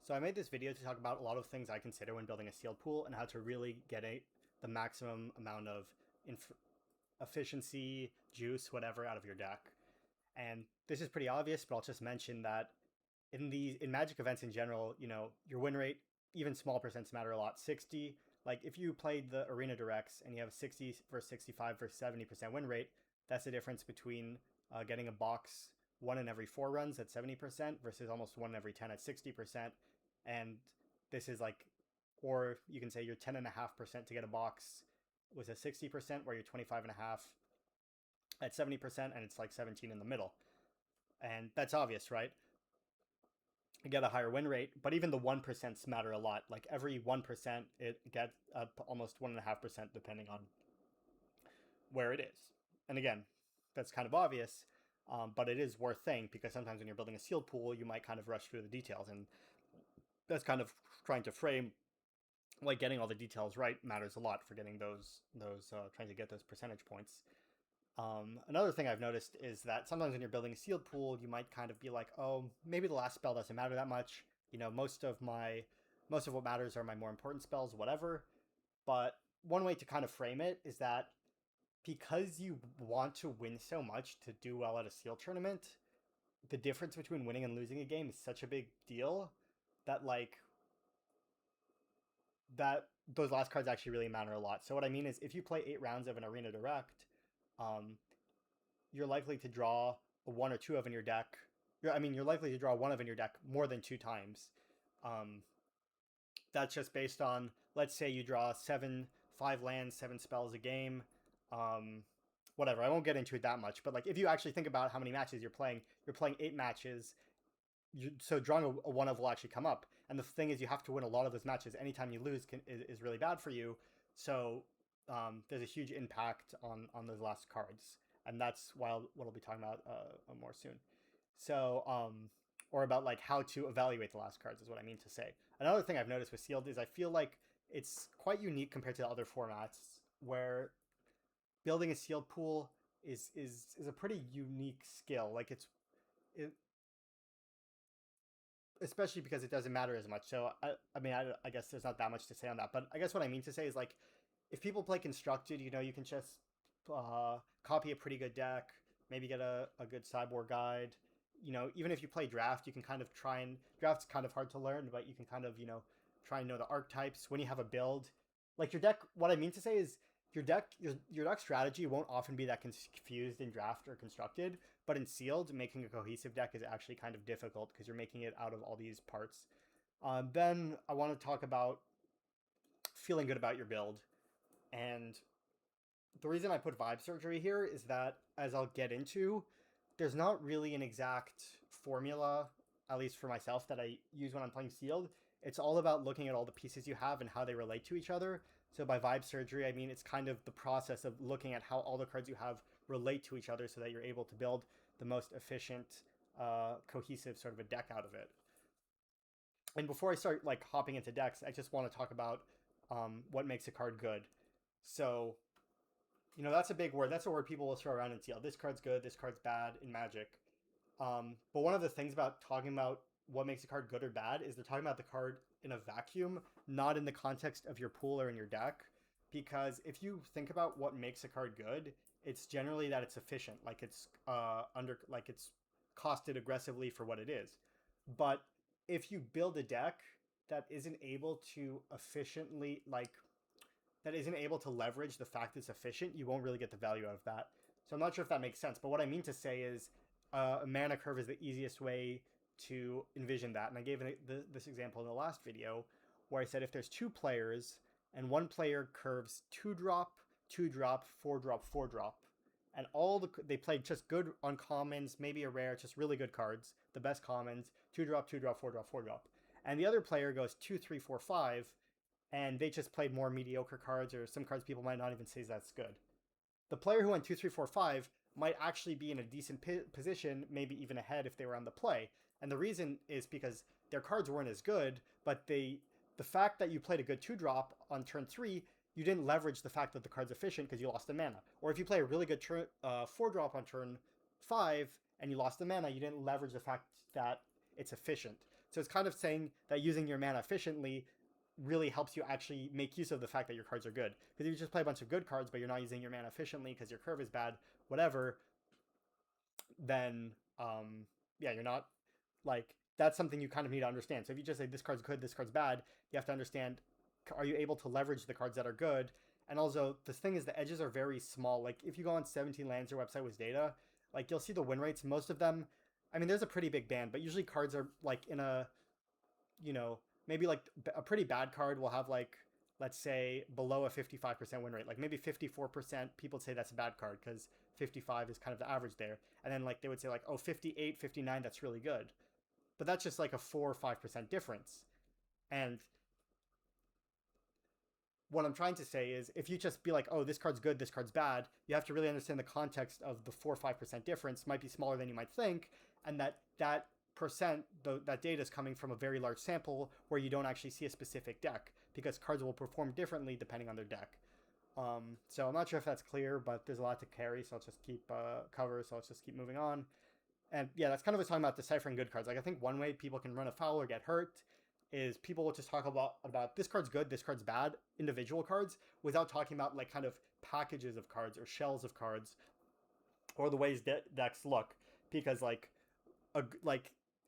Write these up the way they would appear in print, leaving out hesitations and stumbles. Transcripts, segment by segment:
So I made this video to talk about a lot of things I consider when building a sealed pool and how to really get the maximum amount of efficiency, juice, whatever out of your deck. And this is pretty obvious, but I'll just mention that in Magic events in general, your win rate, even small percents matter a lot. 60, like if you played the Arena Directs and you have 60 versus 65 versus 70% win rate, that's the difference between getting a box 1 in every 4 runs at 70% versus almost 1 in every 10 at 60%. And this is like, or you can say you're 10.5% to get a box with a 60%, where you're 25.5 at 70%, and it's like 17 in the middle. And that's obvious, right? You get a higher win rate, but even the 1% matter a lot. Like every 1%, it gets up almost 1.5% depending on where it is. And again, that's kind of obvious, but it is worth saying because sometimes when you're building a sealed pool, you might kind of rush through the details, and that's kind of trying to frame like getting all the details right matters a lot for getting those trying to get those percentage points. Another thing I've noticed is that sometimes when you're building a sealed pool, you might kind of be like, oh, maybe the last spell doesn't matter that much. Most of what matters are my more important spells, whatever. But one way to kind of frame it is that because you want to win so much to do well at a sealed tournament, the difference between winning and losing a game is such a big deal that those last cards actually really matter a lot. So what I mean is, if you play 8 rounds of an Arena Direct, you're likely to draw a 1 or 2 of in your deck. You're likely to draw 1 of in your deck more than 2 times. That's just based on, let's say you draw 5 lands, 7 spells a game. Whatever, I won't get into it that much, but like if you actually think about how many matches you're playing 8 matches. So drawing a 1 of will actually come up. And the thing is, you have to win a lot of those matches. Anytime you lose is really bad for you. So there's a huge impact on those last cards. And that's what I'll be talking about more soon. So, or about like how to evaluate the last cards is what I mean to say. Another thing I've noticed with Sealed is I feel like it's quite unique compared to the other formats, where building a sealed pool is a pretty unique skill. Like especially because it doesn't matter as much. So I guess there's not that much to say on that, but I guess what I mean to say is, like, if people play constructed, you can just copy a pretty good deck, maybe get a good sideboard guide. Even if you play draft, you can kind of draft's kind of hard to learn, but you can kind of try and know the archetypes when you have a build. Like your deck, what I mean to say is your deck strategy won't often be that confused in draft or constructed, but in sealed, making a cohesive deck is actually kind of difficult because you're making it out of all these parts. Then I want to talk about feeling good about your build. And the reason I put vibe surgery here is that, as I'll get into, there's not really an exact formula, at least for myself, that I use when I'm playing sealed. It's all about looking at all the pieces you have and how they relate to each other. So by vibe surgery, I mean it's kind of the process of looking at how all the cards you have relate to each other so that you're able to build the most efficient, cohesive sort of a deck out of it. And before I start like hopping into decks, I just want to talk about what makes a card good. So, that's a big word. That's a word people will throw around in Sealed. This card's good, this card's bad in Magic. But one of the things about talking about what makes a card good or bad is they're talking about the card in a vacuum, not in the context of your pool or in your deck. Because if you think about what makes a card good, it's generally that it's efficient, like it's it's costed aggressively for what it is. But if you build a deck that isn't able to leverage the fact it's efficient, you won't really get the value out of that. So I'm not sure if that makes sense, but what I mean to say is a mana curve is the easiest way to envision that. And I gave this example in the last video where I said if there's 2 players and one player curves 2-drop, 2-drop, 4-drop, 4-drop, and they played just good uncommons, maybe a rare, just really good cards, the best commons, 2-drop, 2-drop, 4-drop, 4-drop. And the other player goes 2, 3, 4, 5, and they just played more mediocre cards, or some cards people might not even say that's good. The player who went 2, 3, 4, 5 might actually be in a decent position, maybe even ahead if they were on the play. And the reason is because their cards weren't as good, but the fact that you played a good 2-drop on turn 3, you didn't leverage the fact that the card's efficient because you lost the mana. Or if you play a really good 4-drop on turn 5 and you lost the mana, you didn't leverage the fact that it's efficient. So it's kind of saying that using your mana efficiently really helps you actually make use of the fact that your cards are good. Because if you just play a bunch of good cards, but you're not using your mana efficiently because your curve is bad, whatever, then yeah, you're not like that's something you kind of need to understand. So if you just say this card's good, this card's bad, you have to understand, are you able to leverage the cards that are good? And also, this thing is the edges are very small. Like if you go on 17 Lands website with data, like you'll see the win rates. Most of them, I mean, there's a pretty big band, but usually cards are like in a, you know, maybe like a pretty bad card will have like, let's say below a 55% win rate. Like maybe 54% people say that's a bad card because 55 is kind of the average there. And then like they would say like, oh, 58, 59, that's really good. But that's just like a 4 or 5% difference. And what I'm trying to say is if you just be like, oh, this card's good, this card's bad, you have to really understand the context of the 4 or 5% difference might be smaller than you might think, and that percent, that data is coming from a very large sample where you don't actually see a specific deck because cards will perform differently depending on their deck. So I'm not sure if that's clear, but there's a lot to carry, so let's just keep so let's just keep moving on. And yeah, that's kind of what talking about deciphering good cards. Like I think one way people can run afoul or get hurt is people will just talk about this card's good, this card's bad, individual cards, without talking about like kind of packages of cards or shells of cards or the ways decks look. Because like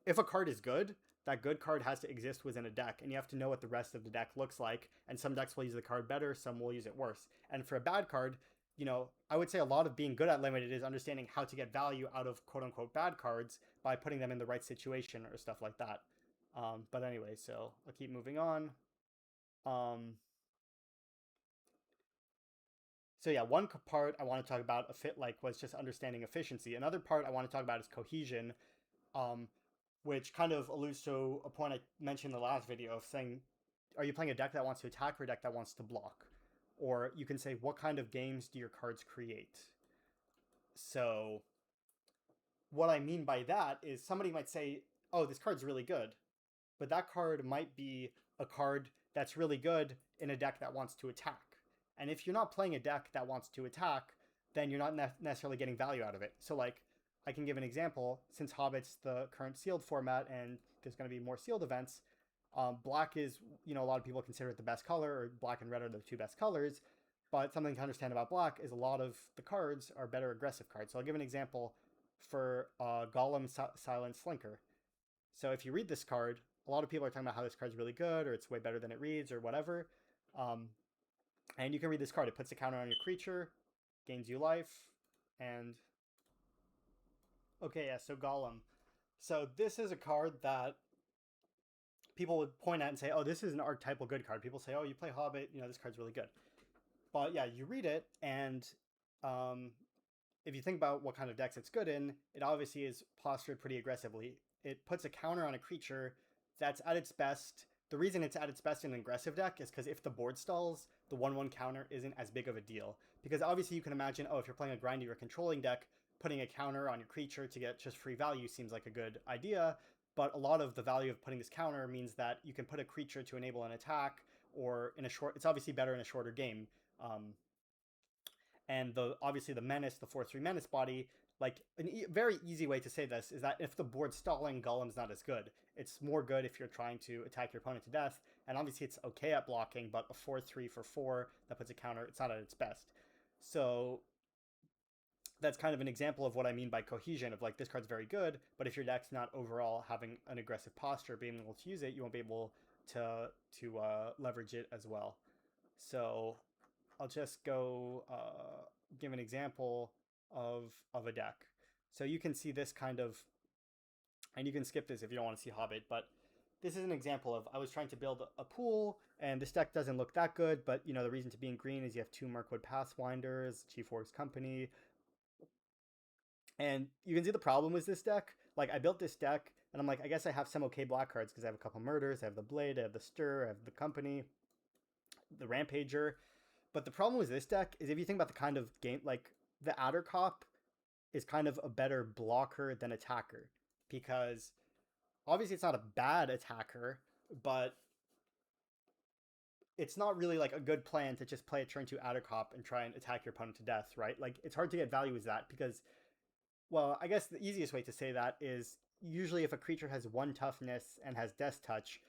if a card is good, that good card has to exist within a deck, and you have to know what the rest of the deck looks like. And some decks will use the card better, some will use it worse. And for a bad card, you know, I would say a lot of being good at limited is understanding how to get value out of quote unquote bad cards by putting them in the right situation or stuff like that. But anyway, so I'll keep moving on. So yeah, one part I want to talk about was just understanding efficiency. Another part I want to talk about is cohesion, which kind of alludes to a point I mentioned in the last video of saying, are you playing a deck that wants to attack or a deck that wants to block? Or you can say, what kind of games do your cards create? So what I mean by that is somebody might say, oh, this card's really good. But that card might be a card that's really good in a deck that wants to attack. And if you're not playing a deck that wants to attack, then you're not necessarily getting value out of it. So like, I can give an example. Since Hobbit's the current sealed format and there's going to be more sealed events, black is, you know, a lot of people consider it the best color, or black and red are the two best colors. But something to understand about black is a lot of the cards are better aggressive cards. So I'll give an example for Golem Silent Slinker. So if you read this card, a lot of people are talking about how this card's really good, or it's way better than it reads, or whatever. And you can read this card. It puts a counter on your creature, gains you life, and okay, yeah, so Golem. So this is a card that people would point at and say, oh, this is an archetypal good card. People say, oh, you play Hobbit, you know, this card's really good. But yeah, you read it, and if you think about what kind of decks it's good in, it obviously is postured pretty aggressively. It puts a counter on a creature that's at its best. The reason it's at its best in an aggressive deck is because if the board stalls, the 1/1 counter isn't as big of a deal. Because obviously you can imagine, oh, if you're playing a grindy or controlling deck, putting a counter on your creature to get just free value seems like a good idea. But a lot of the value of putting this counter means that you can put a creature to enable an attack, or in a short, it's obviously better in a shorter game. And obviously the menace, the 4/3 menace body, like very easy way to say this is that if the board's stalling, Golem's not as good. It's more good if you're trying to attack your opponent to death, and obviously it's okay at blocking, but a 4/3 for 4 that puts a counter, it's not at its best. So that's kind of an example of what I mean by cohesion, of like, this card's very good, but if your deck's not overall having an aggressive posture, being able to use it, you won't be able to leverage it as well. So I'll just go give an example of a deck. So you can see this kind of, and you can skip this if you don't want to see Hobbit, but this is an example of, I was trying to build a pool, and this deck doesn't look that good, but you know, the reason to be in green is you have 2 Mirkwood Pathfinders, Chief Warg's Company, and you can see the problem with this deck. Like, I built this deck, and I'm like, I guess I have some okay black cards, because I have a couple Murders, I have the Blade, I have the Stir, I have the Company, the Rampager. But the problem with this deck is if you think about the kind of game, like, the Addercop is kind of a better blocker than attacker, because obviously it's not a bad attacker, but it's not really like a good plan to just play a turn 2 Addercop and try and attack your opponent to death, right? Like, it's hard to get value with that because, well, I guess the easiest way to say that is usually if a creature has 1 toughness and has Death Touch,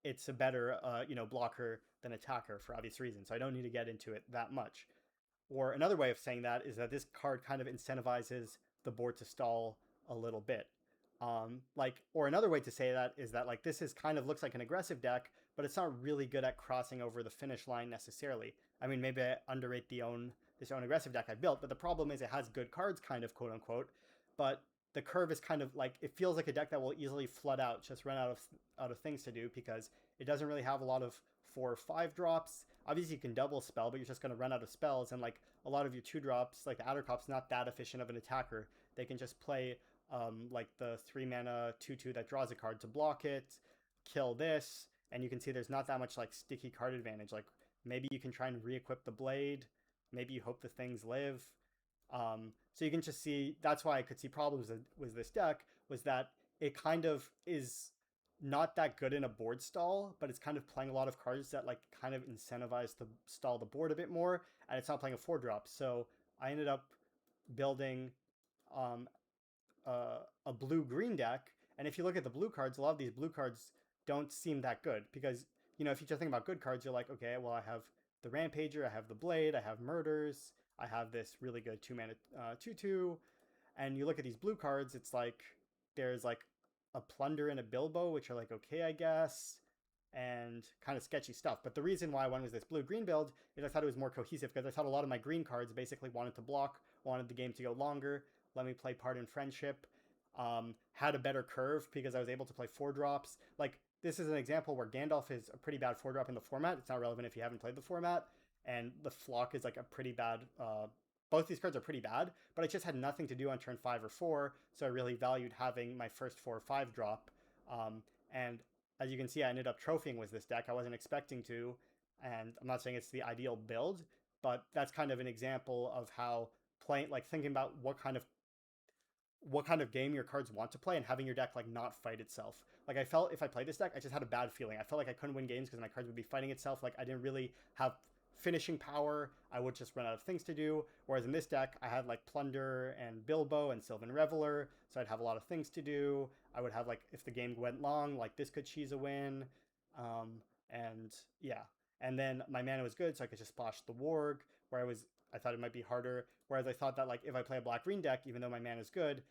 it's a better blocker than attacker for obvious reasons. So I don't need to get into it that much. Or another way of saying that is that this card kind of incentivizes the board to stall a little bit. Or another way to say that is that like this is kind of looks like an aggressive deck, but it's not really good at crossing over the finish line necessarily. I mean, maybe I underrate this own aggressive deck I built, but the problem is it has good cards, kind of quote unquote, but the curve is kind of like it feels like a deck that will easily flood out, just run out of things to do because it doesn't really have a lot of 4 or 5 drops. Obviously, you can double spell, but you're just going to run out of spells, and like a lot of your 2 drops, like the Addercop's not that efficient of an attacker. They can just play like the 3 mana 2/2 that draws a card to block it, kill this, and you can see there's not that much like sticky card advantage. Like maybe you can try and re-equip the blade, maybe you hope the things live. So you can just see that's why I could see problems with this deck was that it kind of is not that good in a board stall, but it's kind of playing a lot of cards that like kind of incentivize to stall the board a bit more, and it's not playing a 4-drop. So I ended up building a blue-green deck, and if you look at the blue cards, a lot of these blue cards don't seem that good because if you just think about good cards, you're like, okay, well I have the Rampager, I have the Blade, I have Murders, I have this really good 2-mana 2/2, and you look at these blue cards, it's like there's like a Plunder and a Bilbo, which are like okay, I guess, and kind of sketchy stuff. But the reason why I went with this blue-green build is I thought it was more cohesive because I thought a lot of my green cards basically wanted to block, wanted the game to go longer, let me play Pardon Friendship, had a better curve because I was able to play 4-drops. Like, this is an example where Gandalf is a pretty bad 4-drop in the format. It's not relevant if you haven't played the format. And the Flock is like a pretty bad... both these cards are pretty bad, but I just had nothing to do on turn 5 or 4, so I really valued having my first 4 or 5 drop. And as you can see, I ended up trophying with this deck. I wasn't expecting to, and I'm not saying it's the ideal build, but that's kind of an example of how thinking about what kind of game your cards want to play and having your deck like not fight itself. Like I felt if I played this deck, I just had a bad feeling. I felt like I couldn't win games because my cards would be fighting itself. Like I didn't really have finishing power. I would just run out of things to do. Whereas in this deck, I had like Plunder and Bilbo and Sylvan Reveler, so I'd have a lot of things to do. I would have like if the game went long, like this could cheese a win, and yeah. And then my mana was good, so I could just splash the Warg. I thought it might be harder. Whereas I thought that like if I play a black-green deck, even though my mana is good,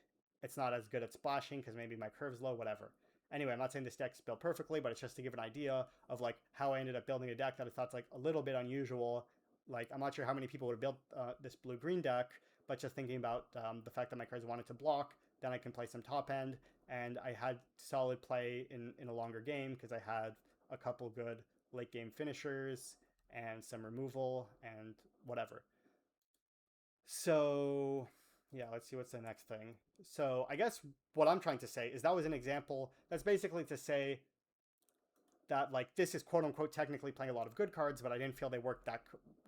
it's not as good at splashing because maybe my curve's low, whatever. Anyway, I'm not saying this deck's built perfectly, but it's just to give an idea of like how I ended up building a deck that I thought's like a little bit unusual. Like I'm not sure how many people would have built this blue-green deck, but just thinking about the fact that my cards wanted to block, then I can play some top end, and I had solid play in a longer game because I had a couple good late game finishers and some removal and whatever. So yeah, let's see what's the next thing. So I guess what I'm trying to say is that was an example that's basically to say that like this is quote unquote technically playing a lot of good cards, but I didn't feel they worked that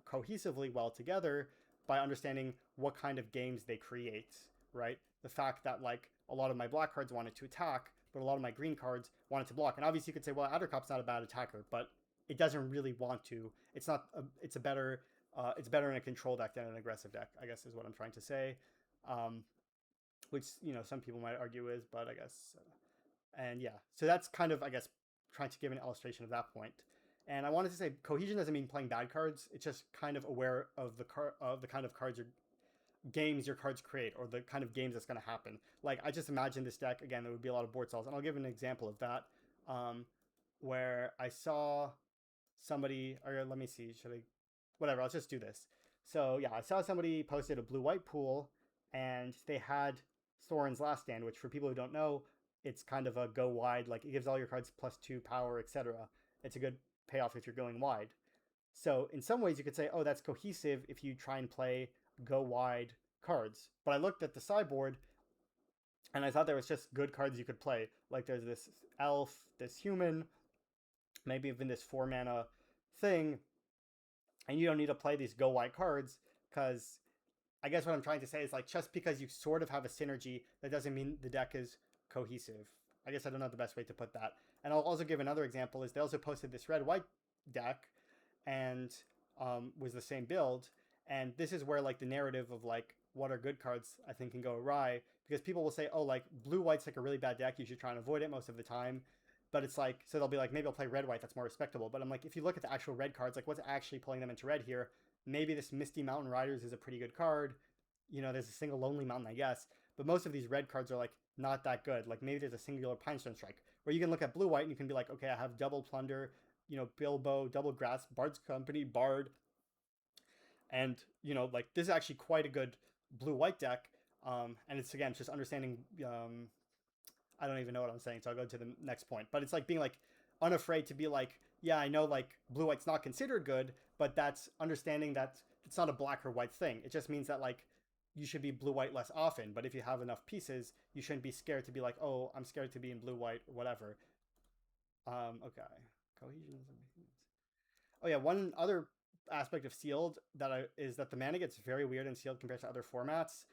cohesively well together by understanding what kind of games they create, right? The fact that like a lot of my black cards wanted to attack, but a lot of my green cards wanted to block. And obviously you could say, well, Addercop's not a bad attacker, but it doesn't really want to. It's not. It's better in a control deck than an aggressive deck, I guess is what I'm trying to say. Which some people might argue is, but I guess, and yeah. So that's kind of I guess trying to give an illustration of that point. And I wanted to say cohesion doesn't mean playing bad cards. It's just kind of aware of the kind of cards or games your cards create, or the kind of games that's going to happen. Like I just imagine this deck again. There would be a lot of board stalls, and I'll give an example of that. Where I saw somebody, or let me see, should I? Whatever, I'll just do this. So yeah, I saw somebody posted a blue-white pool, and they had Thorin's Last Stand, which for people who don't know, it's kind of a go wide, like it gives all your cards +2 power, etc. It's a good payoff if you're going wide. So in some ways you could say, oh, that's cohesive if you try and play go wide cards. But I looked at the sideboard, and I thought there was just good cards you could play. Like there's this elf, this human, maybe even this 4-mana thing, and you don't need to play these go wide cards, because I guess what I'm trying to say is like just because you sort of have a synergy, that doesn't mean the deck is cohesive. I guess I don't know the best way to put that. And I'll also give another example is they also posted this red-white deck and was the same build. And this is where like the narrative of like what are good cards I think can go awry, because people will say, oh, like blue white's like a really bad deck, you should try and avoid it most of the time. But it's like, so they'll be like, maybe I'll play red white, that's more respectable. But I'm like, if you look at the actual red cards, like what's actually pulling them into red here, maybe this Misty Mountain Riders is a pretty good card. You know, there's a single Lonely Mountain, I guess. But most of these red cards are like not that good. Like maybe there's a singular Pinestone Strike, where you can look at blue white and you can be like, okay, I have double Plunder, you know, Bilbo, double Grass, Bards Company, Bard. And, you know, like this is actually quite a good blue white deck. And it's, again, just understanding, I don't even know what I'm saying, so I'll go to the next point. But it's like being like unafraid to be like, yeah, I know like blue white's not considered good, but that's understanding that it's not a black or white thing. It just means that like you should be blue white less often. But if you have enough pieces, you shouldn't be scared to be like, oh, I'm scared to be in blue white or whatever. Okay, cohesion is amazing. Oh yeah, one other aspect of sealed is that the mana gets very weird in sealed compared to other formats,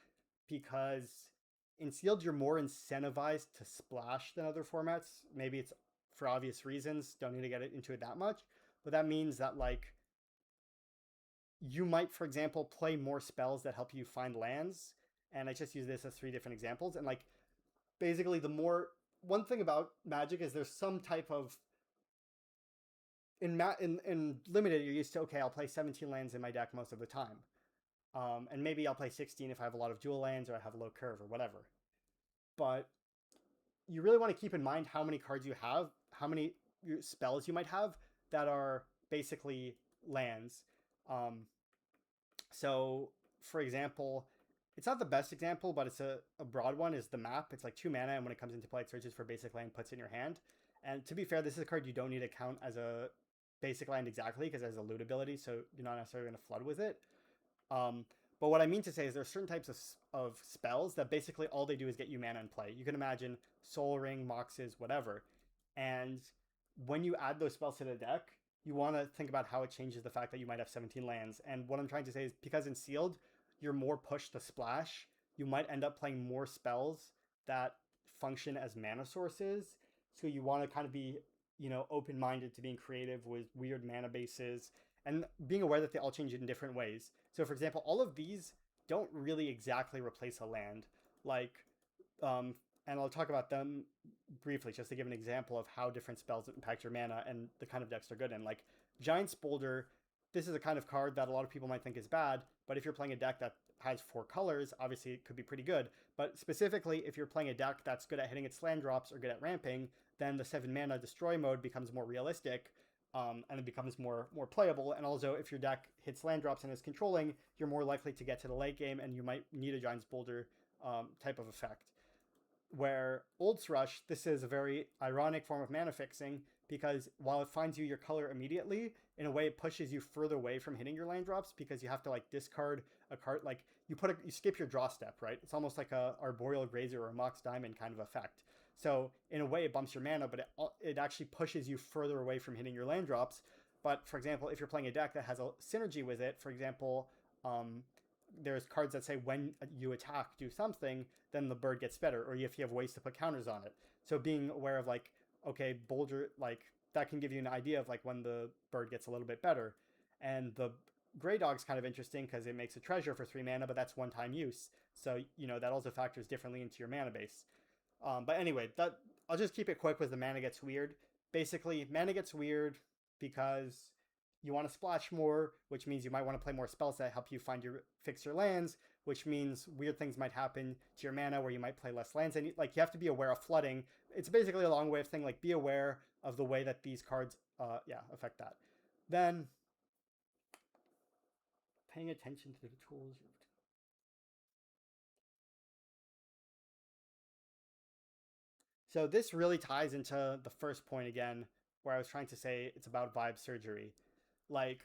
because in sealed you're more incentivized to splash than other formats. Maybe it's for obvious reasons, don't need to get into it that much, but that means that like you might, for example, play more spells that help you find lands. And I just use this as 3 different examples. And like basically one thing about Magic is there's some type of, in limited, you're used to, okay, I'll play 17 lands in my deck most of the time. And maybe I'll play 16 if I have a lot of dual lands or I have a low curve or whatever. But you really want to keep in mind how many cards you have, how many spells you might have that are basically lands. So, for example, it's not the best example, but it's a broad one, is the map. It's like 2 mana, and when it comes into play, it searches for basic land, puts it in your hand. And to be fair, this is a card you don't need to count as a basic land exactly, because it has a loot ability, so you're not necessarily going to flood with it. But what I mean to say is there are certain types of spells that basically all they do is get you mana in play. You can imagine Soul Ring, Moxes, whatever. And when you add those spells to the deck, you want to think about how it changes the fact that you might have 17 lands. And what I'm trying to say is, because in sealed, you're more pushed to splash, you might end up playing more spells that function as mana sources. So you want to kind of be, you know, open-minded to being creative with weird mana bases and being aware that they all change in different ways. So for example, all of these don't really exactly replace a land. Like, and I'll talk about them briefly just to give an example of how different spells impact your mana and the kind of decks they're good in. Like Giant's Boulder, this is a kind of card that a lot of people might think is bad, but if you're playing a deck that has 4 colors, obviously it could be pretty good. But specifically, if you're playing a deck that's good at hitting its land drops or good at ramping, then the 7 mana destroy mode becomes more realistic, and it becomes more playable. And also, if your deck hits land drops and is controlling, you're more likely to get to the late game, and you might need a Giant's Boulder type of effect. Where Old's Rush, this is a very ironic form of mana fixing, because while it finds you your color immediately, in a way it pushes you further away from hitting your land drops, because you have to like discard a card, like you skip your draw step, right? It's almost like a Arboreal Grazer or a Mox Diamond kind of effect. So in a way it bumps your mana, but it actually pushes you further away from hitting your land drops. But for example, if you're playing a deck that has a synergy with it, for example, there's cards that say when you attack, do something, then the bird gets better, or if you have ways to put counters on it. So being aware of like, okay, Boulder, like that can give you an idea of like when the bird gets a little bit better. And the Grey Dog's kind of interesting because it makes a treasure for 3 mana, but that's one-time use. So, you know, that also factors differently into your mana base. But anyway, I'll just keep it quick with the mana gets weird. Basically, mana gets weird because you want to splash more, which means you might want to play more spells that help you fix your lands, which means weird things might happen to your mana where you might play less lands. And like you have to be aware of flooding. It's basically a long way of saying like be aware of the way that these cards affect that. Then paying attention to the tools. So this really ties into the first point again, where I was trying to say it's about vibe surgery. Like,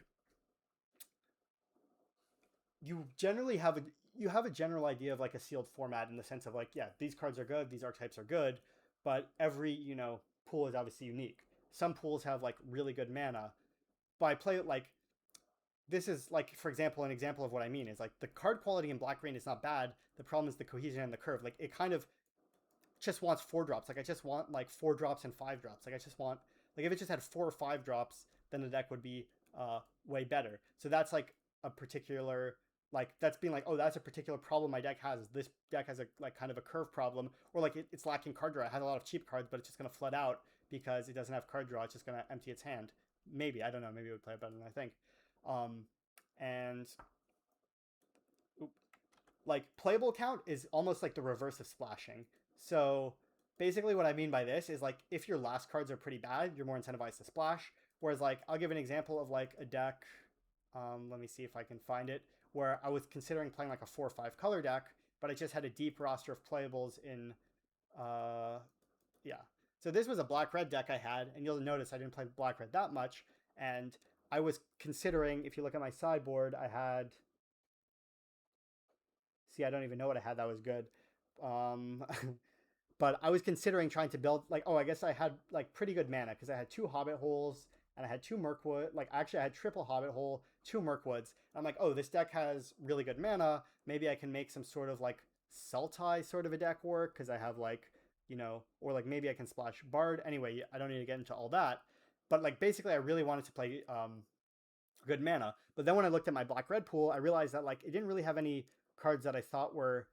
you generally have a general idea of like a sealed format in the sense of like, yeah, these cards are good, these archetypes are good, but every, you know, pool is obviously unique. Some pools have like really good mana. But I play it like, this is like, for example, an example of what I mean is like the card quality in black green is not bad. The problem is the cohesion and the curve. Like it kind of just wants 4 drops. Like I just want like 4 drops and 5 drops. Like I just want, like if it just had 4 or 5 drops, then the deck would be way better. So that's like a particular like that's being like, oh, that's a particular problem my deck has. This deck has a like kind of a curve problem, or like it's lacking card draw. It has a lot of cheap cards, but it's just gonna flood out because it doesn't have card draw. It's just gonna empty its hand. Maybe, I don't know. Maybe it would play better than I think. And like playable count is almost like the reverse of splashing. So basically what I mean by this is like if your last cards are pretty bad, you're more incentivized to splash. Whereas like I'll give an example of like a deck. Let me see if I can find it, where I was considering playing like a 4 or 5 color deck, but I just had a deep roster of playables in yeah. So this was a black-red deck I had, and you'll notice I didn't play black-red that much. And I was considering, if you look at my sideboard, I had... See, I don't even know what I had that was good. But I was considering trying to build, like, oh, I guess I had, like, pretty good mana, because I had 2 Hobbit holes, and I had 2 Mirkwood. Like, actually, I had triple Hobbit hole, 2 Mirkwoods. And I'm like, oh, this deck has really good mana. Maybe I can make some sort of, like, Sultai sort of a deck work, because I have, like, you know, or like maybe I can splash Bard. Anyway, I don't need to get into all that. But like basically I really wanted to play good mana. But then when I looked at my black-red pool, I realized that like it didn't really have any cards that I thought were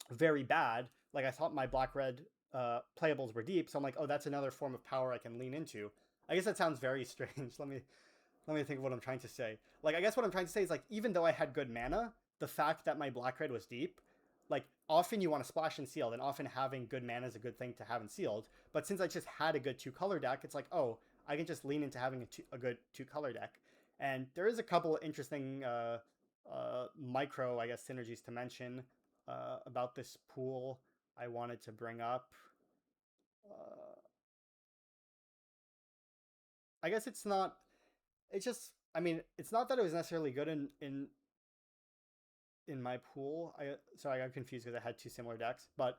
very bad. Like I thought my black-red playables were deep. So I'm like, oh, that's another form of power I can lean into. I guess that sounds very strange. Let me think of what I'm trying to say. Like I guess what I'm trying to say is like even though I had good mana, the fact that my black-red was deep, like often you want to splash and sealed, and often having good mana is a good thing to have in sealed. But since I just had a good 2-color deck, it's like, oh, I can just lean into having a good 2-color deck. And there is a couple of interesting micro, I guess, synergies to mention about this pool I wanted to bring up. I guess it's not. It's just. I mean, it's not that it was necessarily good in my pool. Sorry, I got confused because I had 2 similar decks. But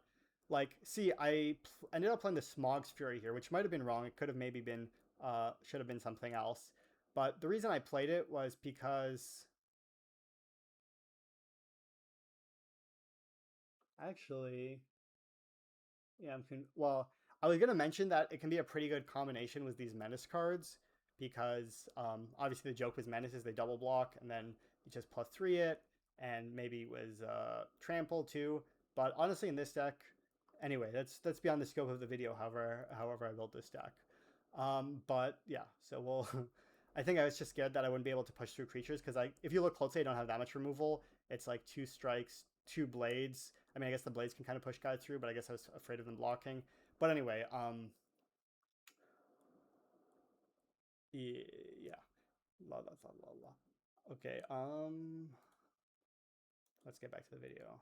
like, see, I ended up playing the Smog's Fury here, which might have been wrong. It could have maybe been, should have been something else. But the reason I played it was because actually, yeah, well, I was gonna mention that it can be a pretty good combination with these Menace cards because obviously the joke with Menace is they double block and then you just +3 it, and maybe with trample too. But honestly, in this deck, anyway, that's beyond the scope of the video. However I built this deck. But yeah, so we'll. I think I was just scared that I wouldn't be able to push through creatures because if you look closely, I don't have that much removal. It's like 2 strikes, 2 blades. I mean, I guess the blades can kind of push guys through, but I guess I was afraid of them blocking. But anyway, yeah, la la la la la. Okay, let's get back to the video.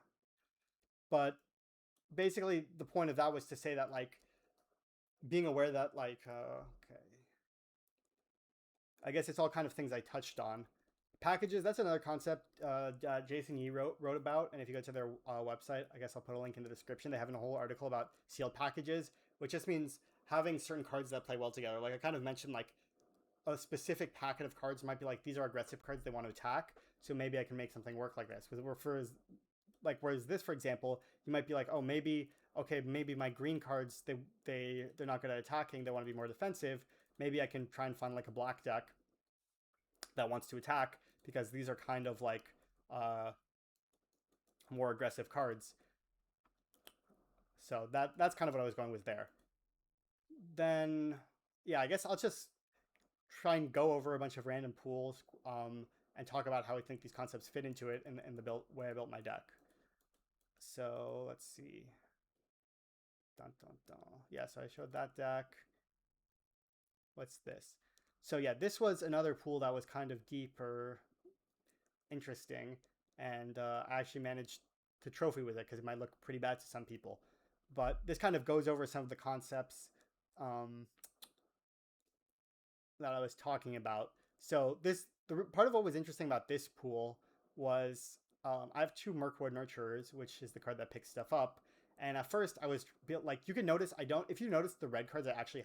But basically, the point of that was to say that like being aware that like okay, I guess it's all kind of things I touched on. Packages, that's another concept Jason Yee wrote about, and if you go to their website, I guess I'll put a link in the description. They have a whole article about sealed packages, which just means having certain cards that play well together. Like I kind of mentioned, like a specific packet of cards might be like these are aggressive cards they want to attack, so maybe I can make something work like this. Whereas this, for example, you might be like, oh, maybe my green cards they're not good at attacking, they want to be more defensive. Maybe I can try and find like a black deck that wants to attack because these are kind of like more aggressive cards. So that's kind of what I was going with there. Then yeah, I guess I'll just try and go over a bunch of random pools and talk about how I think these concepts fit into it in the way I built my deck. So let's see. Dun, dun, dun. Yeah, so I showed that deck. What's this? So yeah, this was another pool that was kind of deeper, interesting, and I actually managed to trophy with it because it might look pretty bad to some people. But this kind of goes over some of the concepts that I was talking about. So the part of what was interesting about this pool was I have 2 Mirkwood Nurturers, which is the card that picks stuff up. And at first I was like, you can notice if you notice the red cards I actually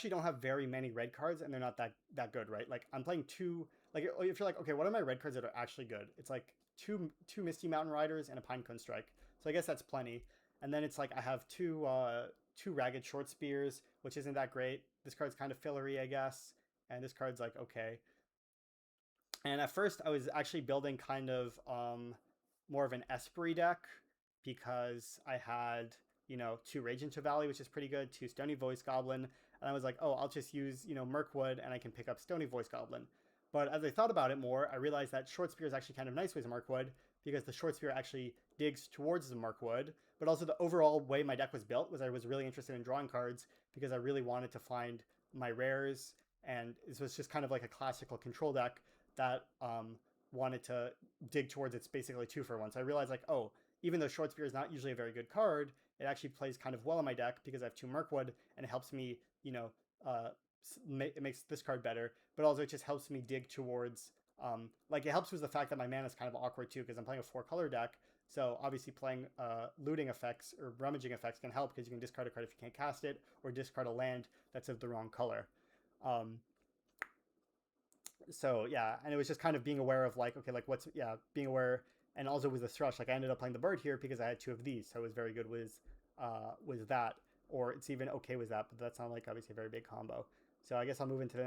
don't have very many red cards, and they're not that good, right? Like I'm playing 2. Like if you're like, okay, what are my red cards that are actually good? It's like two Misty Mountain Riders and a Pinecone Strike. So I guess that's plenty. And then it's like I have 2 Ragged Short Spears, which isn't that great. This card's kind of fillery, I guess, and this card's like okay. And at first, I was actually building kind of more of an Esprit deck because I had, two Rage into Valley, which is pretty good, two Stony Voice Goblin, and I was like, oh, I'll just use, Mirkwood, and I can pick up Stony Voice Goblin. But as I thought about it more, I realized that Short Spear is actually kind of nice with Mirkwood because the Short Spear actually digs towards the Mirkwood, but also the overall way my deck was built was I was really interested in drawing cards because I really wanted to find my rares, and this was just kind of like a classical control deck that wanted to dig towards its basically 2-for-1. So I realized like, oh, even though Short Spear is not usually a very good card, it actually plays kind of well in my deck because I have 2 Mirkwood and it helps me, it makes this card better, but also it just helps me dig towards, like it helps with the fact that my mana is kind of awkward too because I'm playing a 4-color deck. So obviously playing looting effects or rummaging effects can help because you can discard a card if you can't cast it or discard a land that's of the wrong color. So yeah, and it was just kind of being aware of like, okay, like being aware, and also with the thrush, like I ended up playing the bird here because I had 2 of these, so it was very good with that, or it's even okay with that, but that's not like obviously a very big combo. So I guess I'll move into the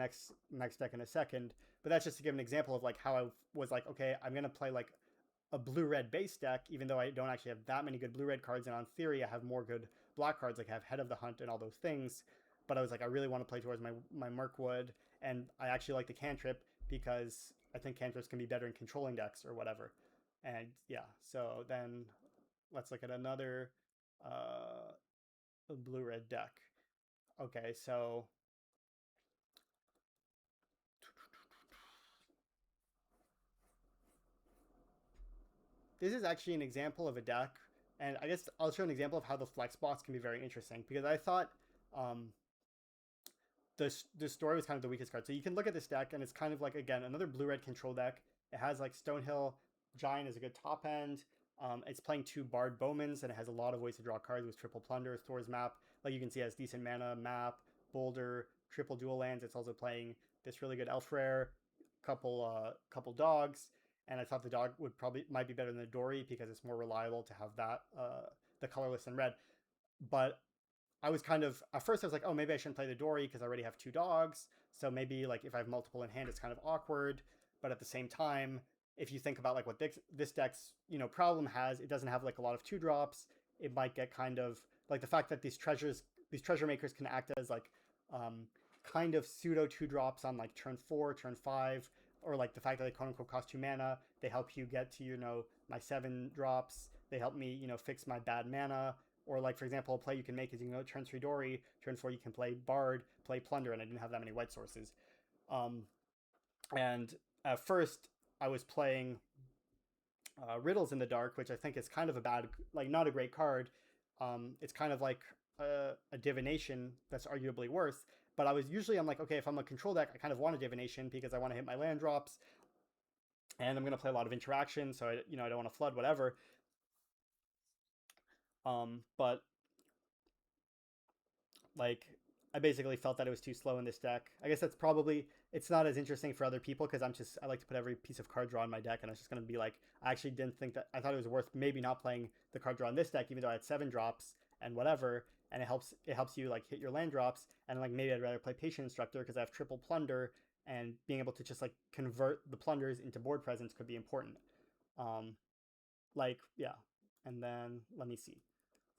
next deck in a second, but that's just to give an example of like how I was like, okay, I'm gonna play like a blue-red base deck, even though I don't actually have that many good blue-red cards, and on theory I have more good black cards, like I have Head of the Hunt and all those things. But I was like, I really want to play towards my Mirkwood, and I actually like the cantrip because I think cantrips can be better in controlling decks or whatever. And yeah, so then let's look at another blue-red deck. Okay, so this is actually an example of a deck, and I guess I'll show an example of how the flex box can be very interesting because I thought the story was kind of the weakest card. So you can look at this deck, and it's kind of like, again, another blue-red control deck. It has like Stonehill Giant as a good top end. It's playing 2 Bard Bowmans, and it has a lot of ways to draw cards with triple plunder, Thor's map. Like you can see, it has decent mana, map, boulder, triple dual lands. It's also playing this really good elf rare, couple dogs, and I thought the dog might be better than the Dory because it's more reliable to have that the colorless and red. But I was kind of, at first I was like, oh, maybe I shouldn't play the Dory because I already have 2 dogs. So maybe like if I have multiple in hand, it's kind of awkward. But at the same time, if you think about like what this deck's, problem has, it doesn't have like a lot of 2-drops. It might get kind of like the fact that these treasure makers can act as like kind of pseudo 2-drops on like turn 4, turn 5, or like the fact that they quote unquote cost 2 mana. They help you get to, my 7 drops. They help me, fix my bad mana. Or like, for example, a play you can make is you can go turn 3 Dory, turn 4 you can play Bard, play Plunder, and I didn't have that many white sources. And at first, I was playing Riddles in the Dark, which I think is kind of a bad, like not a great card. It's kind of like a Divination that's arguably worse. But I'm like, okay, if I'm a control deck, I kind of want a Divination because I want to hit my land drops, and I'm going to play a lot of interaction, so I don't want to flood, whatever. But like I basically felt that it was too slow in this deck. I guess it's not as interesting for other people because I like to put every piece of card draw in my deck, and I was just gonna be like, I actually didn't think that, I thought it was worth maybe not playing the card draw in this deck, even though I had 7 drops and whatever, and it helps you like hit your land drops, and like maybe I'd rather play Patient Instructor because I have triple plunder, and being able to just like convert the plunders into board presence could be important. Um, like yeah, and then let me see,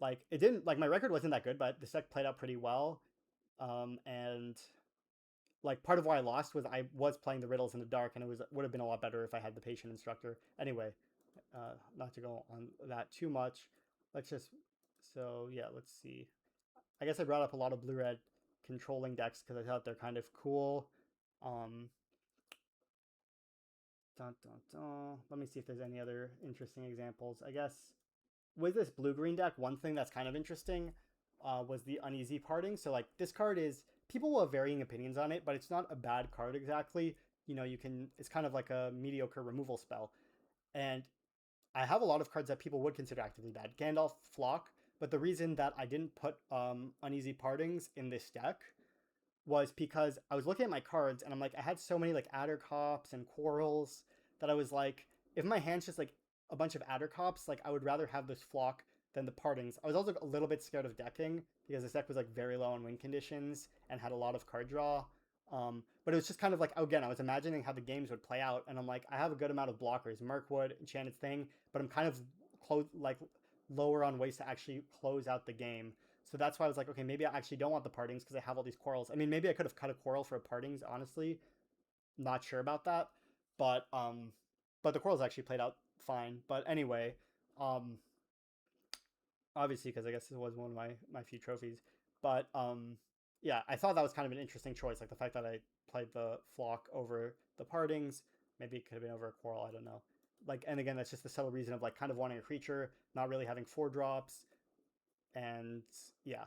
like it didn't, like my record wasn't that good, but the deck played out pretty well. And like part of why I lost was I was playing the Riddles in the Dark, and it would have been a lot better if I had the Patient Instructor. Anyway, not to go on that too much. Let's just so yeah, let's see. I guess I brought up a lot of blue red controlling decks because I thought they're kind of cool. Um, dun, dun, dun. Let me see if there's any other interesting examples. I guess with this blue green deck, one thing that's kind of interesting was the uneasy parting. So like this card is, people will have varying opinions on it, but it's not a bad card exactly. It's kind of like a mediocre removal spell. And I have a lot of cards that people would consider actively bad. Gandalf, Flock, but the reason that I didn't put uneasy partings in this deck was because I was looking at my cards and I'm like, I had so many like Addercops and Quarrels that I was like, if my hand's just like a bunch of Addercops, like I would rather have this Flock than the Partings. I was also a little bit scared of decking because this deck was like very low on win conditions and had a lot of card draw. But it was just kind of like, again, I was imagining how the games would play out, and I'm like, I have a good amount of blockers, Mirkwood, Enchanted Thing, but I'm kind of lower on ways to actually close out the game. So that's why I was like, okay, maybe I actually don't want the partings because I have all these quarrels. I mean, maybe I could have cut a quarrel for a partings, honestly. Not sure about that. But the quarrels actually played out fine. But anyway, um obviously because I guess it was one of my few trophies. But yeah, I thought that was kind of an interesting choice, like the fact that I played the flock over the partings. Maybe it could have been over a quarrel, I don't know. Like, and again, that's just the subtle reason of like kind of wanting a creature, not really having 4 drops, and yeah.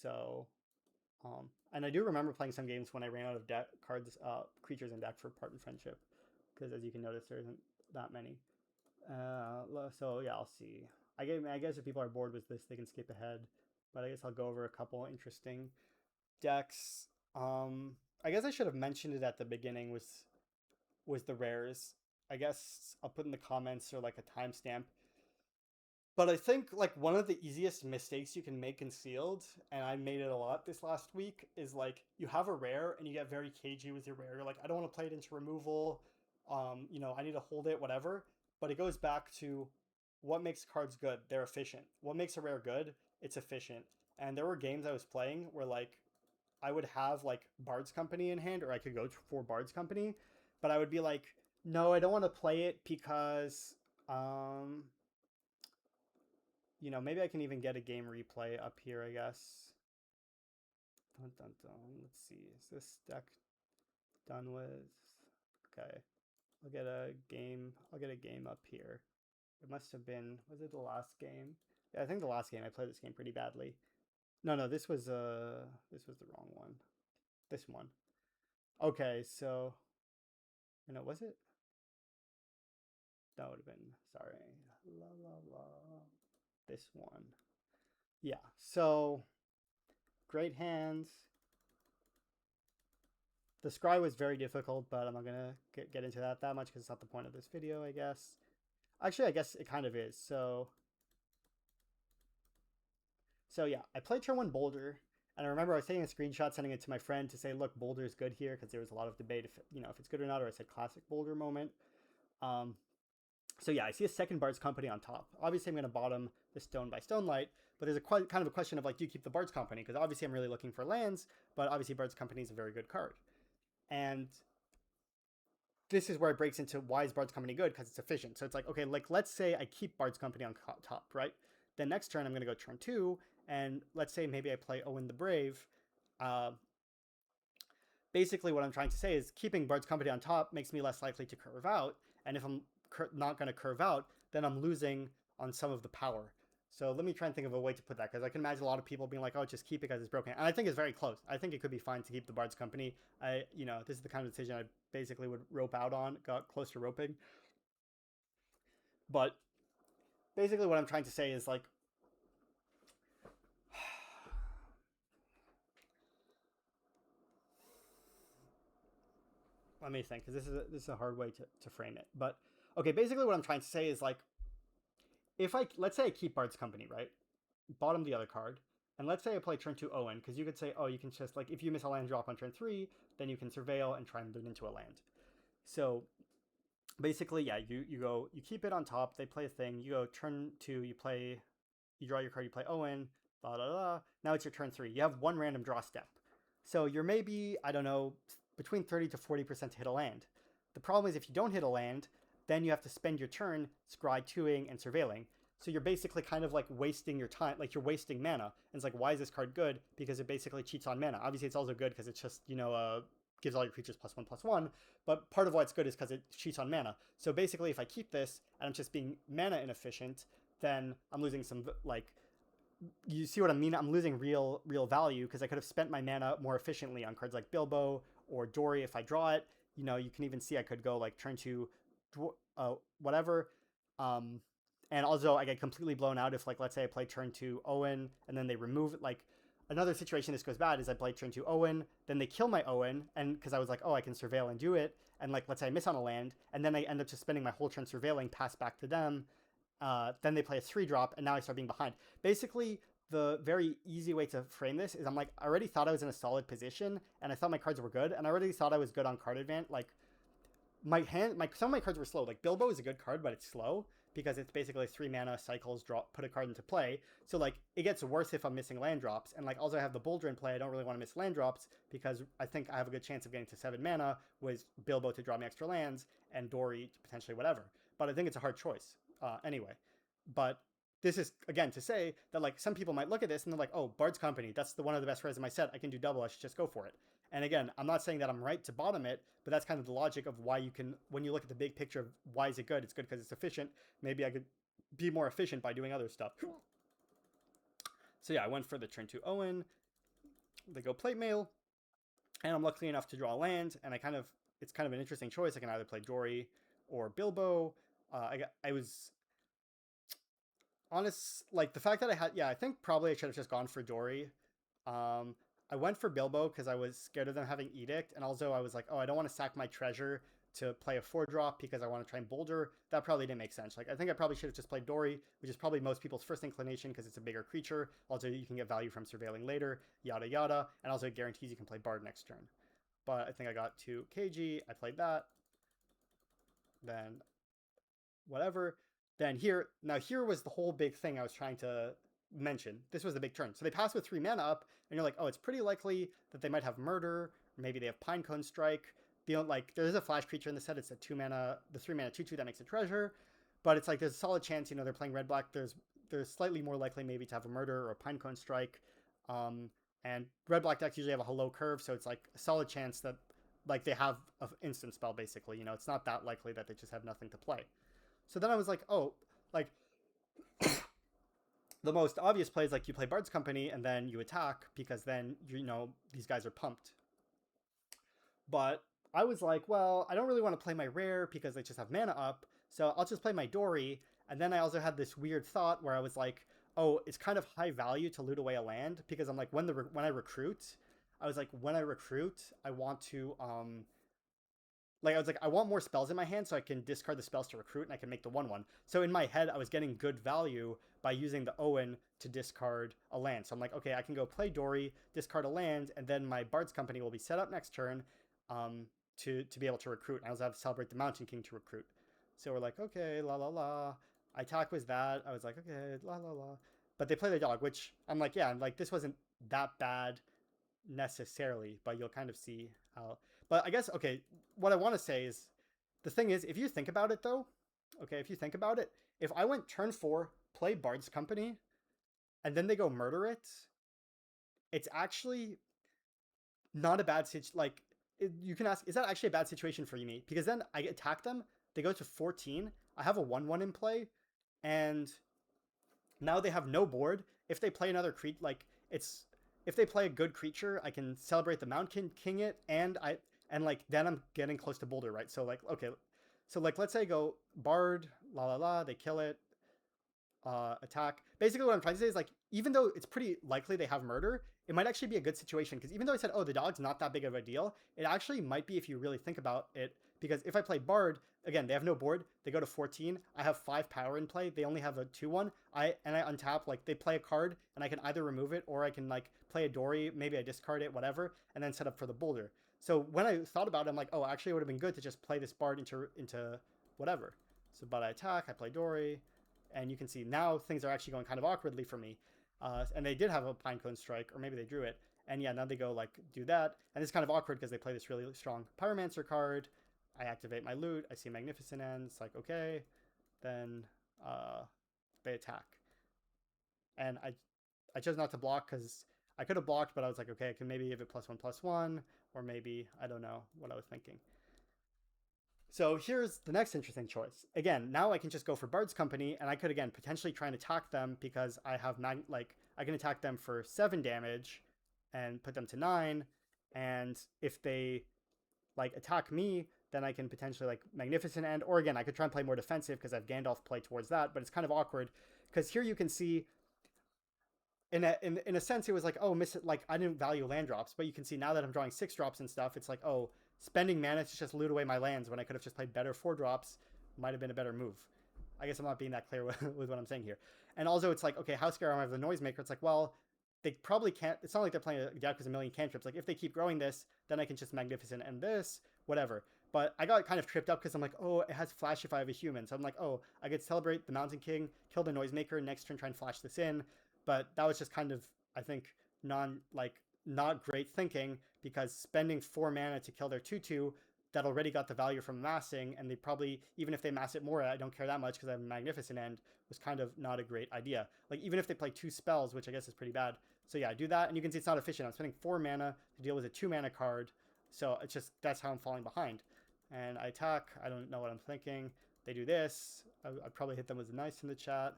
So and I do remember playing some games when I ran out of deck cards, creatures in deck for partner friendship, because as you can notice, there isn't that many. So yeah, I'll see. I guess if people are bored with this, they can skip ahead. But I guess I'll go over a couple interesting decks. I guess I should have mentioned it at the beginning. Was the rares. I guess I'll put in the comments or like a timestamp. But I think like one of the easiest mistakes you can make in sealed, and I made it a lot this last week, is like you have a rare and you get very cagey with your rare. You're like, I don't want to play it into removal. I need to hold it, whatever. But it goes back to what makes cards good. They're efficient. What makes a rare good? It's efficient. And there were games I was playing where like I would have like Bards Company in hand, or I could go for Bards Company, but I would be like, no, I don't want to play it because maybe I can even get a game replay up here, I guess. Dun, dun, dun. Let's see. Is this deck done with? Okay. I'll get a game up here. It must have been, was it the last game? Yeah, I think the last game I played this game pretty badly. No, this was the wrong one. This one. Okay, so was it? That would have been, sorry. La la la. This one. Yeah. So great hands. The scry was very difficult, but I'm not gonna get into that much because it's not the point of this video, I guess. Actually, I guess it kind of is. So yeah, I played turn 1 Boulder, and I remember I was taking a screenshot, sending it to my friend to say, look, Boulder is good here, because there was a lot of debate if it's good or not, or I said classic Boulder moment. So yeah, I see a second Bards Company on top. Obviously, I'm going to bottom the Stone by Stonelight, but there's kind of a question of like, do you keep the Bards Company? Because obviously I'm really looking for lands, but obviously Bards Company is a very good card. And this is where it breaks into why is Bards Company good? Because it's efficient. So it's like, okay, like let's say I keep Bards Company on top, right? Then next turn I'm going to go turn 2, and let's say maybe I play Owen the Brave. Basically what I'm trying to say is keeping Bards Company on top makes me less likely to curve out, and if I'm not going to curve out, then I'm losing on some of the power. So let me try and think of a way to put that, because I can imagine a lot of people being like, oh, just keep it because it's broken. And I think it's very close. I think it could be fine to keep the Bards Company. This is the kind of decision I basically would rope out on, got close to roping. But basically what I'm trying to say is like, let me think, because this is a hard way to frame it. But okay, basically what I'm trying to say is like, if let's say I keep Bards Company, right? Bottom the other card, and let's say I play turn 2 Owen, because you could say, oh, you can just like, if you miss a land drop on turn 3, then you can surveil and try and loot into a land. So basically, yeah, you keep it on top. They play a thing. You go turn 2, you draw your card, you play Owen. Blah blah blah. Now it's your turn 3. You have one random draw step, so you're maybe, I don't know, between 30 to 40% to hit a land. The problem is if you don't hit a land, then you have to spend your turn scry 2ing and surveilling. So you're basically kind of like wasting your time, like you're wasting mana. And it's like, why is this card good? Because it basically cheats on mana. Obviously, it's also good because it's just, gives all your creatures +1/+1. But part of why it's good is because it cheats on mana. So basically, if I keep this and I'm just being mana inefficient, then I'm losing some, like, you see what I mean? I'm losing real value because I could have spent my mana more efficiently on cards like Bilbo or Dory if I draw it. You can even see I could go like turn 2, whatever. And also I get completely blown out if, like, let's say I play turn 2 Owen and then they remove it. Like, another situation this goes bad is I play turn 2 Owen, then they kill my Owen, and because I was like, oh, I can surveil and do it, and like, let's say I miss on a land, and then I end up just spending my whole turn surveilling, pass back to them. Then they play a 3-drop, and now I start being behind. Basically, the very easy way to frame this is I'm like, I already thought I was in a solid position, and I thought my cards were good, and I already thought I was good on card advance. Like some of my cards were slow. Like Bilbo is a good card, but it's slow because it's basically 3 mana cycles, draw, put a card into play. So like it gets worse if I'm missing land drops, and like also I have the Boulder in play. I don't really want to miss land drops because I think I have a good chance of getting to 7 mana with Bilbo to draw me extra lands and Dory to potentially whatever. But I think it's a hard choice anyway. But this is again to say that like some people might look at this and they're like, oh, Bards Company, that's one of the best rares in my set. I can do double. I should just go for it. And again, I'm not saying that I'm right to bottom it, but that's kind of the logic of why you can, when you look at the big picture of why is it good, it's good because it's efficient. Maybe I could be more efficient by doing other stuff. So yeah, I went for the turn 2 Owen. They go plate mail, and I'm lucky enough to draw a land, and it's kind of an interesting choice. I can either play Dory or Bilbo. I was honest, like the fact that I think probably I should have just gone for Dory. I went for Bilbo because I was scared of them having Edict, and also I was like, oh, I don't want to sack my treasure to play a 4-drop because I want to try and Boulder. That probably didn't make sense. Like, I think I probably should have just played Dory, which is probably most people's first inclination because it's a bigger creature. Also, you can get value from surveilling later, yada yada, and also it guarantees you can play Bard next turn. But I think I got 2 KG, I played that, then whatever. Then here was the whole big thing I was trying to mention. This was the big turn. So they pass with 3 mana up, and you're like, oh, it's pretty likely that they might have Murder, or maybe they have Pinecone Strike. There's a flash creature in the set. It's a 2 mana, the 3 mana 2/2 that makes a treasure. But it's like there's a solid chance, they're playing red black. There's slightly more likely maybe to have a Murder or a Pinecone Strike. And red black decks usually have a hello curve, so it's like a solid chance that like they have an instant spell basically. It's not that likely that they just have nothing to play. So then I was like, oh, like the most obvious play is like you play Bards Company and then you attack because then, these guys are pumped. But I was like, well, I don't really want to play my rare because they just have mana up. So I'll just play my Dory. And then I also had this weird thought where I was like, oh, it's kind of high value to loot away a land because I'm like, when I recruit, I want to, I want more spells in my hand so I can discard the spells to recruit and I can make the 1/1. So in my head, I was getting good value by using the Owen to discard a land. So I'm like, okay, I can go play Dory, discard a land, and then my Bards Company will be set up next turn to be able to recruit. I also have to celebrate the Mountain King to recruit. So we're like, okay, la la la. I attack with that. I was like, okay, la la la. But they play the dog, which I'm like, yeah, this wasn't that bad necessarily, but you'll kind of see how. But I guess, okay, what I want to say is, the thing is, if you think about it though, if I went turn 4, play Bards Company, and then they go murder it, it's actually not a bad situation. You can ask, is that actually a bad situation for me? Because then I attack them, they go to 14, I have a 1/1 in play, and now they have no board. If they play another creature, if they play a good creature, I can celebrate the Mountain King it, and then I'm getting close to Boulder, right? So okay, so let's say I go Bard, la la la, they kill it, attack. Basically what I'm trying to say is even though it's pretty likely they have Murder, it might actually be a good situation because even though I said, oh, the dog's not that big of a deal, it actually might be if you really think about it, because if I play Bard, again, they have no board, they go to 14, I have 5 power in play, they only have a 2/1, I untap, they play a card, and I can either remove it, or I can play a Dory, maybe I discard it, whatever, and then set up for the Boulder. So when I thought about it, I'm like, oh, actually it would have been good to just play this Bard into whatever. So, but I attack, I play Dory, and you can see now things are actually going kind of awkwardly for me. And they did have a Pinecone Strike, or maybe they drew it. And yeah, now they go do that. And it's kind of awkward because they play this really strong Pyromancer card. I activate my loot. I see Magnificent End. It's like, okay. Then they attack. And I chose not to block because I could have blocked, but I was like, okay, I can maybe give it +1/+1. Or maybe, I don't know what I was thinking. So here's the next interesting choice. Again, now I can just go for Bards Company, and I could, again, potentially try and attack them because I have, I can attack them for 7 damage and put them to 9. And if they, attack me, then I can potentially, Magnificent End. Or again, I could try and play more defensive because I have Gandalf play towards that. But it's kind of awkward because here you can see, in a sense, it was I didn't value land drops. But you can see now that I'm drawing 6 drops and stuff, it's oh, spending mana to just loot away my lands when I could have just played better 4 drops might have been a better move. I guess I'm not being that clear with what I'm saying here. And also, it's like, okay, how scared am I of the Noisemaker? It's like, well, they probably can't. It's not like they're playing a deck with a million cantrips. Like, if they keep growing this, then I can just Magnificent and this, whatever. But I got kind of tripped up because I'm like, oh, it has flash if I have a human. So I'm like, oh, I could celebrate the Mountain King, kill the Noisemaker, next turn try and flash this in. But that was just kind of, I think, not great thinking, because spending 4 mana to kill their 2/2 that already got the value from massing, and they probably, even if they mass it more, I don't care that much because I have a Magnificent End, was kind of not a great idea. Like, even if they play 2 spells, which I guess is pretty bad. So yeah, I do that, and you can see it's not efficient. I'm spending 4 mana to deal with a 2 mana card, so it's just, that's how I'm falling behind. And I attack, I don't know what I'm thinking. They do this, I'd probably hit them with a nice in the chat.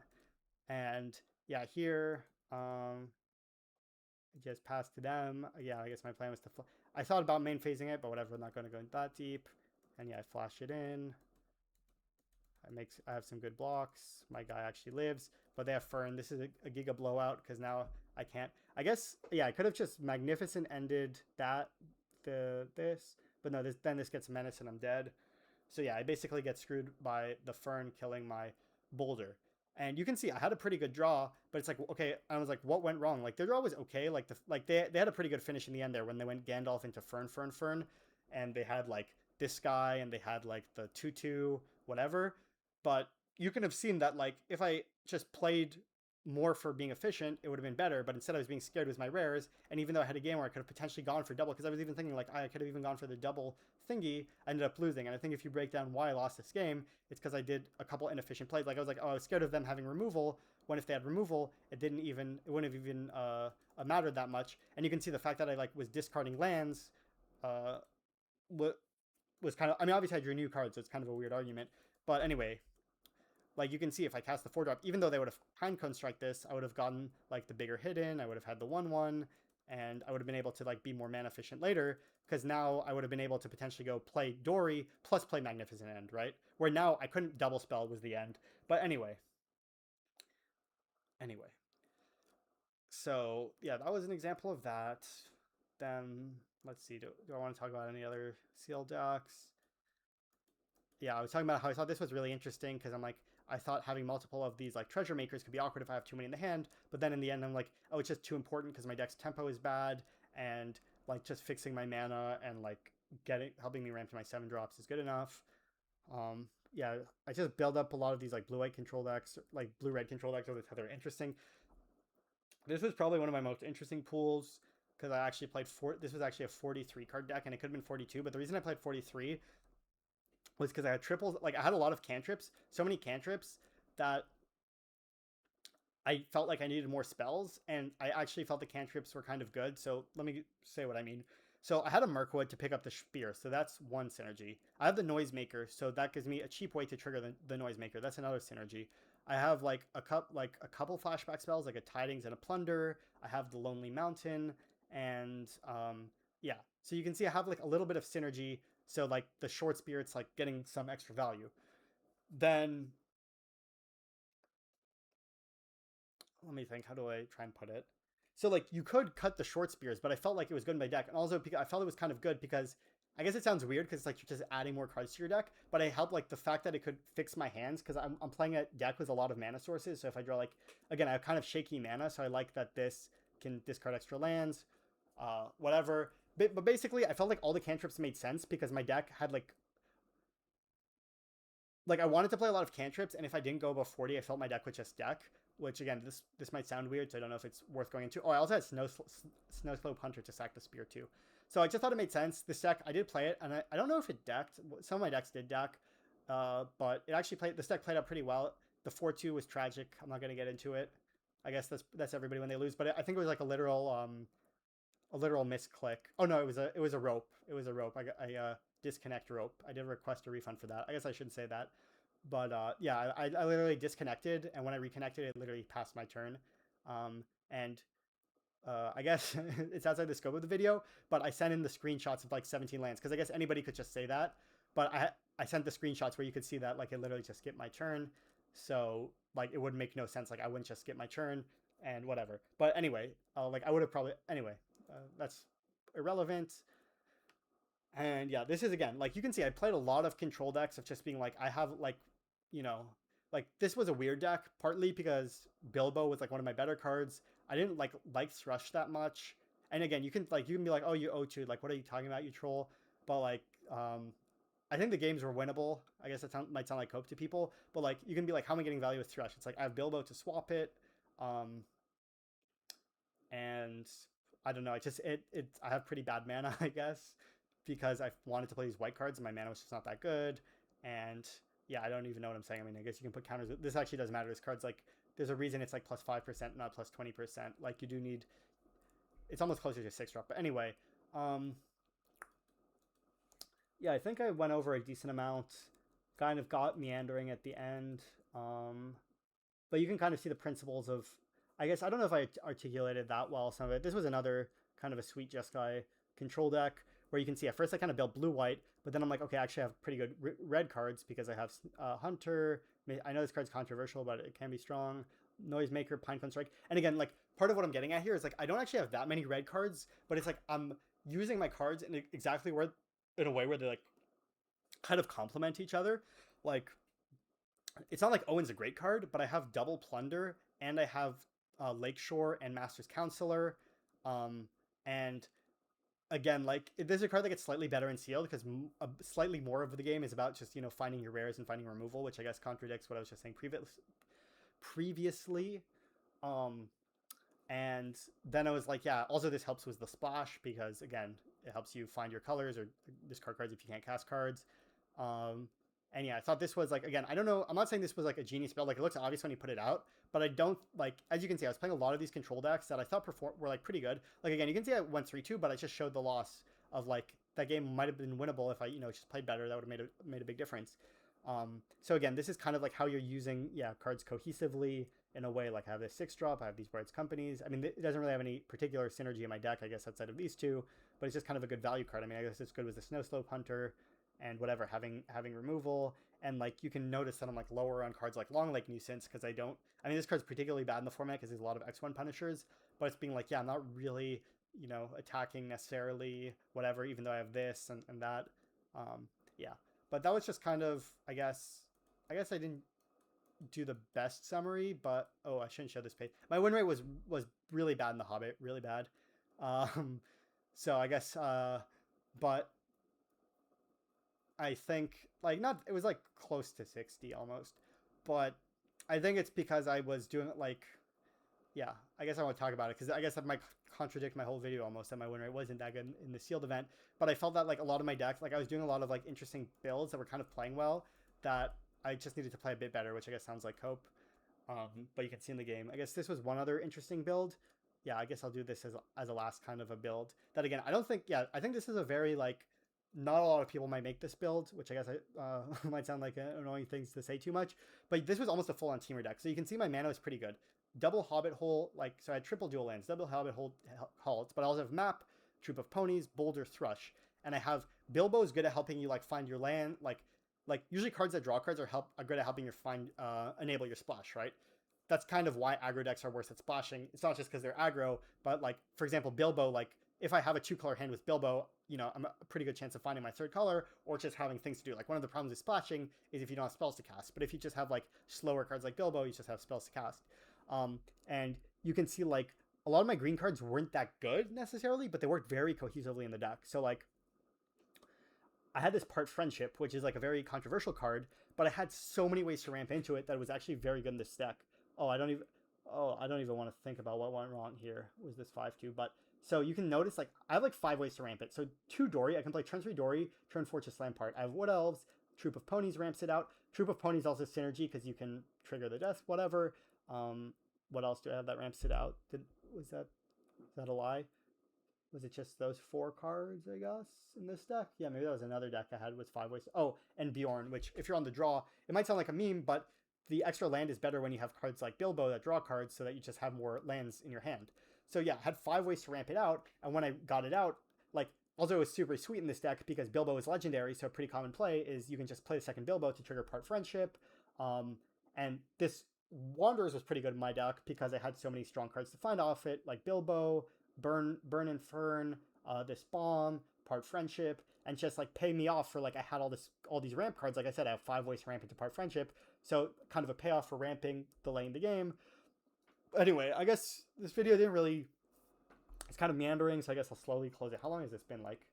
And yeah, here, just pass to them. Yeah, I guess my plan was to... I thought about main phasing it, but whatever, I'm not going to go that deep. And yeah, I flash it in. I have some good blocks. My guy actually lives, but they have Fern. This is a Giga blowout because now I can't... I guess, yeah, I could have just Magnificent ended this, but no, then this gets Menace and I'm dead. So yeah, I basically get screwed by the Fern killing my Boulder. And you can see I had a pretty good draw, but it's like, okay, I was like, what went wrong? Like, their draw was okay. Like, they had a pretty good finish in the end there when they went Gandalf into Fern, and they had like this guy, and they had like the 2/2 whatever. But you can have seen that, like, if I just played more for being efficient, it would have been better. But instead, I was being scared with my rares, and even though I had a game where I could have potentially gone for double, because I was even thinking like I could have even gone for the double thingy, I ended up losing. And I think if you break down why I lost this game, it's because I did a couple inefficient plays. Like, I was like, oh, I was scared of them having removal, when if they had removal, it wouldn't have even mattered that much. And you can see the fact that I like was discarding lands was kind of, I mean, obviously I drew new cards, so it's kind of a weird argument. But anyway, like, you can see if I cast the 4-drop, even though they would have Pinecone Strike this, I would have gotten like the bigger hit in, I would have had the 1/1, and I would have been able to like be more mana efficient later, because now I would have been able to potentially go play Dory plus play Magnificent End, right? Where now I couldn't double spell was the end. But anyway. So yeah, that was an example of that. Then let's see, do I want to talk about any other sealed decks? Yeah, I was talking about how I thought this was really interesting because I'm like, I thought having multiple of these like treasure makers could be awkward if I have too many in the hand, but then in the end I'm like, oh, it's just too important because my deck's tempo is bad, and like just fixing my mana and like helping me ramp to my 7-drops is good enough. Yeah, I just build up a lot of these like blue-white control decks, like blue-red control decks, because they're interesting. This was probably one of my most interesting pools because I actually played this was actually a 43 card deck, and it could have been 42, but the reason I played 43 was because I had triples. Like, I had a lot of cantrips, so many cantrips that I felt like I needed more spells, and I actually felt the cantrips were kind of good. So let me say what I mean. So I had a Mirkwood to pick up the Spear, so that's one synergy. I have the Noisemaker, so that gives me a cheap way to trigger the Noisemaker. That's another synergy. I have like a couple flashback spells, like a Tidings and a Plunder. I have the Lonely Mountain, and yeah. So you can see I have like a little bit of synergy. So like the short spirit's like getting some extra value. Then let me think, how do I try and put it? So like you could cut the short spears, but I felt like it was good in my deck. And also I felt it was kind of good because I guess it sounds weird because it's like you're just adding more cards to your deck, but I helped like the fact that it could fix my hands because I'm playing a deck with a lot of mana sources. So if I draw like, again, I have kind of shaky mana, so I like that this can discard extra lands, whatever. But basically, I felt like all the cantrips made sense because my deck had like I wanted to play a lot of cantrips, and if I didn't go above 40, I felt my deck would just deck. Which again, this might sound weird, so I don't know if it's worth going into. Oh, I also had Snowslope Hunter to sack the spear too. So I just thought it made sense. This deck, I did play it, and I don't know if it decked. Some of my decks did deck, but it actually played. This deck played out pretty well. The 4/2 was tragic. I'm not going to get into it. I guess that's everybody when they lose, but I think it was like a literal misclick. Oh no, it was a rope. It was a rope. I disconnect rope. I did request a refund for that. I guess I shouldn't say that. But yeah, I literally disconnected, and when I reconnected, it literally passed my turn. And I guess it's outside the scope of the video, but I sent in the screenshots of like 17 lands, because I guess anybody could just say that. But I sent the screenshots where you could see that like it literally just skipped my turn. So like it would make no sense. Like I wouldn't just skip my turn and whatever. But anyway, like I would have probably anyway. That's irrelevant. And yeah, this is again, like you can see I played a lot of control decks of just being like, I have like, you know, like this was a weird deck, partly because Bilbo was like one of my better cards. I didn't like Thrush that much. And again, you can be like, oh, you O2, like what are you talking about, you troll? But like I think the games were winnable. I guess it might sound like hope to people, but like you can be like, how am I getting value with Thrush? It's like I have Bilbo to swap it, and I don't know. I have pretty bad mana, I guess, because I wanted to play these white cards and my mana was just not that good. And yeah, I don't even know what I'm saying. I mean, I guess you can put counters. This actually doesn't matter. This card's like, there's a reason it's like plus 5%, not plus 20%. Like you do need, it's almost closer to 6 drop. But anyway, yeah, I think I went over a decent amount. Kind of got meandering at the end. But you can kind of see the principles of, I guess, I don't know if I articulated that well, some of it. This was another kind of a sweet Jeskai control deck where you can see at first I kind of built blue-white, but then I'm like, okay, I actually have pretty good red cards because I have Hunter. I know this card's controversial, but it can be strong. Noisemaker, Pinecone Strike. And again, like, part of what I'm getting at here is, like, I don't actually have that many red cards, but it's like I'm using my cards in exactly where, in a way where they, like, kind of complement each other. Like, it's not like Owen's a great card, but I have double Plunder, and I have Lakeshore and Master's Counselor. And again, like, this is a card that gets slightly better in sealed because slightly more of the game is about just, you know, finding your rares and finding removal, which I guess contradicts what I was just saying previously. And then I was like, yeah, also this helps with the splash because, again, it helps you find your colors or discard cards if you can't cast cards. And yeah, I thought this was like, again, I don't know, I'm not saying this was like a genius build, like it looks obvious when you put it out, but I don't, like, as you can see, I was playing a lot of these control decks that I thought were like pretty good. Like, again, you can see I went 3-2, but I just showed the loss of, like, that game might have been winnable if I, you know, just played better. That would have made a big difference. So again, this is kind of like how you're using, yeah, cards cohesively in a way. Like I have this 6-drop, I have these Bards Companies. I mean, it doesn't really have any particular synergy in my deck, I guess, outside of these two, but it's just kind of a good value card. I mean, I guess it's good with the Snow Slope Hunter and whatever, having removal. And like you can notice that I'm like lower on cards like Long Lake Nuisance because I mean, this card's particularly bad in the format because there's a lot of X1 punishers, but it's being like, yeah, I'm not really, you know, attacking necessarily, whatever, even though I have this and that. Yeah, but that was just kind of, I guess I didn't do the best summary, but oh, I shouldn't show this page. My win rate was really bad in the Hobbit, really bad. So I guess, but I think, like, not, it was like close to 60 almost, but I think it's because I was doing it like, yeah, I guess I want to talk about it because I guess that might contradict my whole video almost, that my win rate wasn't that good in the sealed event. But I felt that like a lot of my decks, like I was doing a lot of like interesting builds that were kind of playing well that I just needed to play a bit better, which I guess sounds like hope. But you can see in the game, I guess this was one other interesting build. Yeah, I guess I'll do this as a last kind of a build that, again, I think this is a very, like, not a lot of people might make this build, which I guess might sound like annoying things to say too much, but this was almost a full-on Temur deck. So you can see my mana is pretty good. Double Hobbit Hole, like, so I had triple dual lands, double Hobbit Hole Halts, but I also have Map, Troop of Ponies, Boulder, Thrush, and I have Bilbo is good at helping you, like, find your land, like usually cards that draw cards are good at helping you enable your splash, right? That's kind of why aggro decks are worse at splashing. It's not just because they're aggro, but like, for example, Bilbo, like, if I have a 2-color hand with Bilbo, you know, I'm a pretty good chance of finding my 3rd color or just having things to do. Like, one of the problems with splashing is if you don't have spells to cast. But if you just have, like, slower cards like Bilbo, you just have spells to cast. And you can see, like, a lot of my green cards weren't that good necessarily, but they worked very cohesively in the deck. So, like, I had this part Friendship, which is, like, a very controversial card, but I had so many ways to ramp into it that it was actually very good in this deck. I don't even want to think about what went wrong here. Was this 5-2? But so you can notice, like, I have like 5 ways to ramp it. So 2 Dory, I can play turn 3 Dory, turn 4 to Slam Part. I have Wood Elves, Troop of Ponies ramps it out. Troop of Ponies also synergy because you can trigger the death, whatever. What else do I have that ramps it out? Is that a lie? Was it just those 4 cards, I guess, in this deck? Yeah, maybe that was another deck I had with 5 ways. Oh, and Bjorn, which if you're on the draw, it might sound like a meme, but the extra land is better when you have cards like Bilbo that draw cards so that you just have more lands in your hand. So yeah, I had 5 ways to ramp it out, and when I got it out, like, also it was super sweet in this deck because Bilbo is legendary, so a pretty common play is you can just play the second Bilbo to trigger part Friendship, and this Wanderers was pretty good in my deck because I had so many strong cards to find off it, like Bilbo, Burn and Fern, this bomb, part friendship, and just like pay me off for like I had all these ramp cards. Like I said, I have 5 ways to ramp into part friendship, so kind of a payoff for ramping, delaying the game. Anyway, I guess this video didn't really. It's kind of meandering, so I guess I'll slowly close it. How long has this been? Like,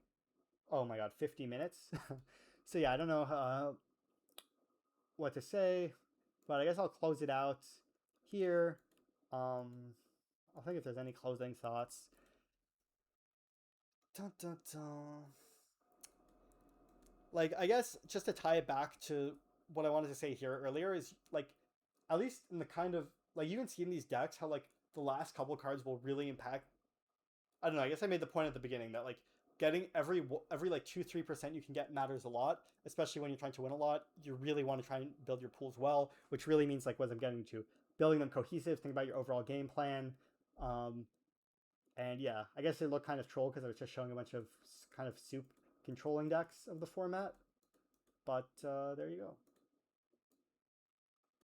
oh my god, 50 minutes. So yeah, I don't know what to say, but I guess I'll close it out here. I'll think if there's any closing thoughts. Dun, dun, dun. Like, I guess just to tie it back to what I wanted to say here earlier is like, at least in the kind of like you can see in these decks how like the last couple cards will really impact. I don't know. I guess I made the point at the beginning that like getting every like 2-3% you can get matters a lot, especially when you're trying to win a lot. You really want to try and build your pools well, which really means like what I'm getting to, building them cohesive. Think about your overall game plan. And yeah, I guess it looked kind of troll because I was just showing a bunch of kind of soup controlling decks of the format. But there you go.